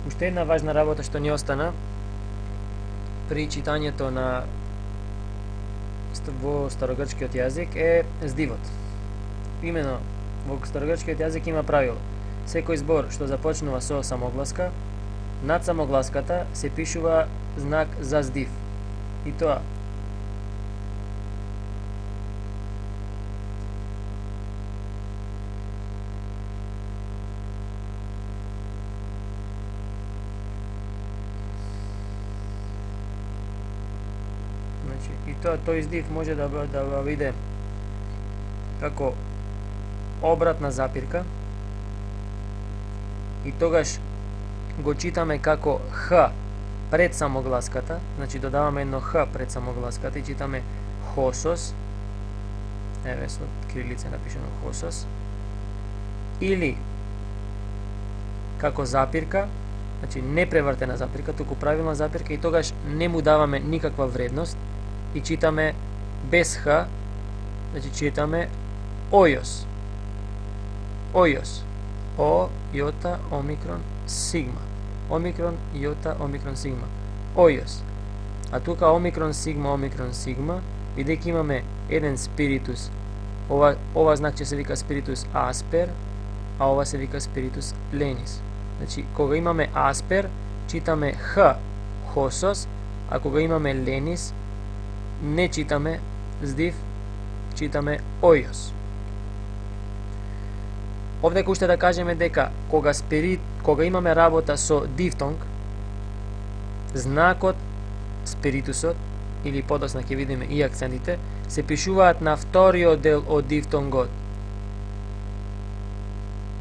Уште една важна работа што ни остана при читањето во старогрчкиот јазик е здивот. Имено, во старогрчкиот јазик има правило. Секој збор што започнува со самогласка, над самогласката се пишува знак за здив. И тоа и тој здив може да биде како обратна запирка и тогаш го читаме како Х пред самогласката, значи додаваме едно Х пред самогласката и читаме хосос, еве со кирилица напишано хосос, или како запирка, значи не превртена запирка, туку правилна запирка и тогаш не му даваме никаква вредност и читаме без Х, значи читаме ојос. Ојос. О, јота, омикрон, сигма. Омикрон, јота, омикрон, сигма. Ојос. А тука омикрон, сигма, бидејќи имаме еден спиритус, ова знак ќе се вика спиритус аспер, а ова се вика спиритус ленис. Значи, кога имаме аспер, читаме Х, хосос, а кога имаме ленис, не читаме здив, читаме ојос. Овдека уште да кажеме дека кога имаме работа со дифтонг, знакот, спиритусот, или подосна ќе видиме и акцентите, се пишуваат на вториот дел од дифтонгот.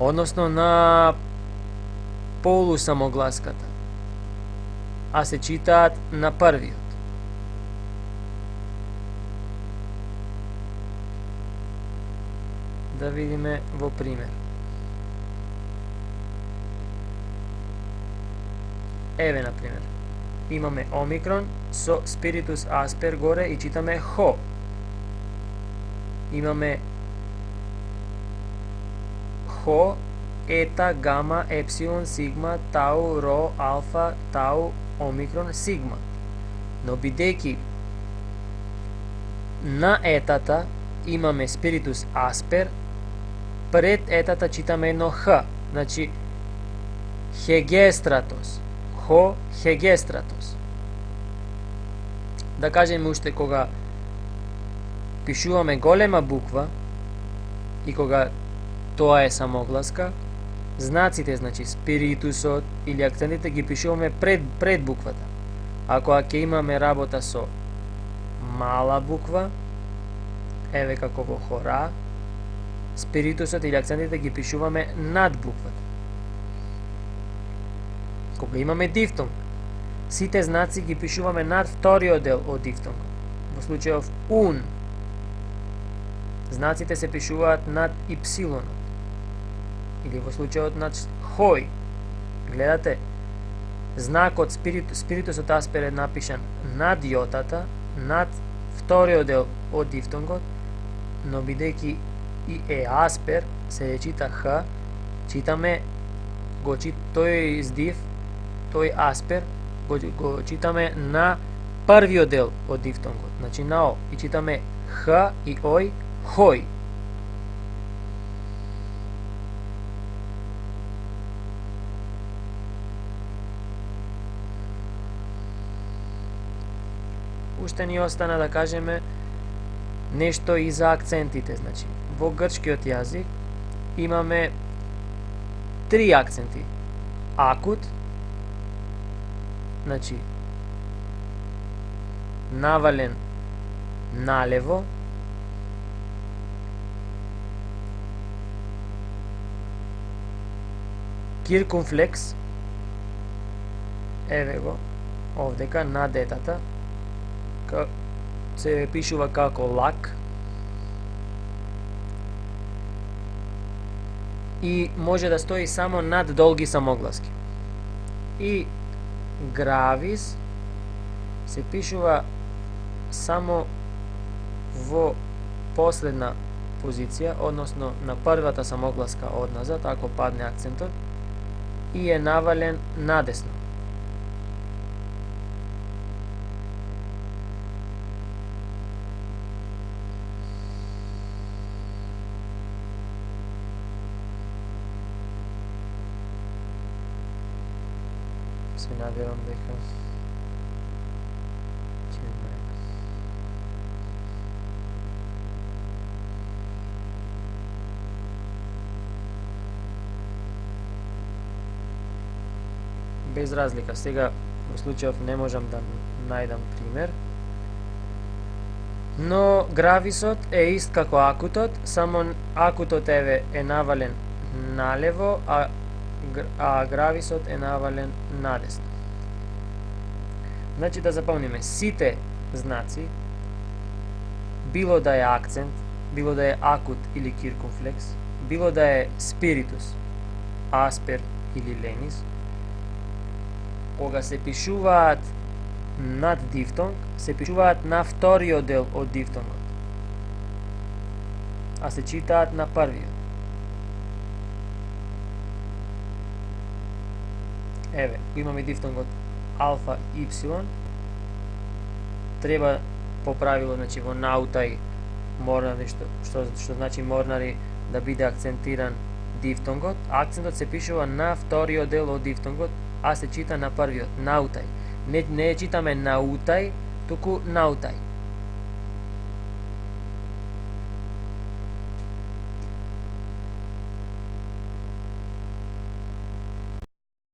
Односно на полусамогласката, а се читаат на првиот. Да видиме во пример. Еве, на пример, имаме омикрон со спиритус аспер горе и читаме хо. Имаме хо, ета, гама, епсилон, сигма, тау, ро, алфа, тау, омикрон, сигма. Но бидејќи на етата имаме спиритус аспер, пред етата читаме едно Х, значи хегестратос. Хо, хегестратос. Да кажеме уште кога пишуваме голема буква и кога тоа е самогласка, знаците, значи спиритусот или акцентите ги пишуваме пред буквата. Ако ќе имаме работа со мала буква, еве како во хора, спиритусот или акцентите ги пишуваме над буквата. Кога имаме дифтонг, сите знаци ги пишуваме над вториот дел од дифтонг. Во случајов ун, знаците се пишуваат над ипсилонот. Или во случајот над хој. Гледате, знакот спиритусот аспер е напишан над јотата, над вториот дел од дифтонгот, но бидејќи и е аспер, се чита Х, читаме тој здив, тој аспер, го читаме на првиот дел од дифтонгот, значи на О, и читаме Х и Ој, хој. Уште ни остана да кажеме нешто и за акцентите, значи во грчкиот јазик имаме 3 акценти. Акут, значи навален налево, киркумфлекс, еве го, овдека на детата, се пишува како лак, и може да стои само над долги самогласки. И гравис се пишува само во последна позиција, односно на првата самогласка одназад, ако падне акцентот, и е навален надесно. Се надевам дека ќе знаеме. Без разлика, сега во случајов не можам да најдам пример, но грависот е ист како акутот, само акутот е навален налево, а грависот е навален надесно. Значи да запомниме, сите знаци, било да е акцент, било да е акут или киркунфлекс, било да е спиритус, аспер или ленис, кога се пишуваат над дифтонг, се пишуваат на вториот дел од дифтонгот, а се читаат на првиот. Еве, имаме дифтонгот алфа ипсилон, треба по правило, значи во наутај морнари, што значи морнари да биде акцентиран дифтонгот, акцентот се пишува на вториот дел од дифтонгот, а се чита на првиот, наутај. Не читаме наутај, туку наутај.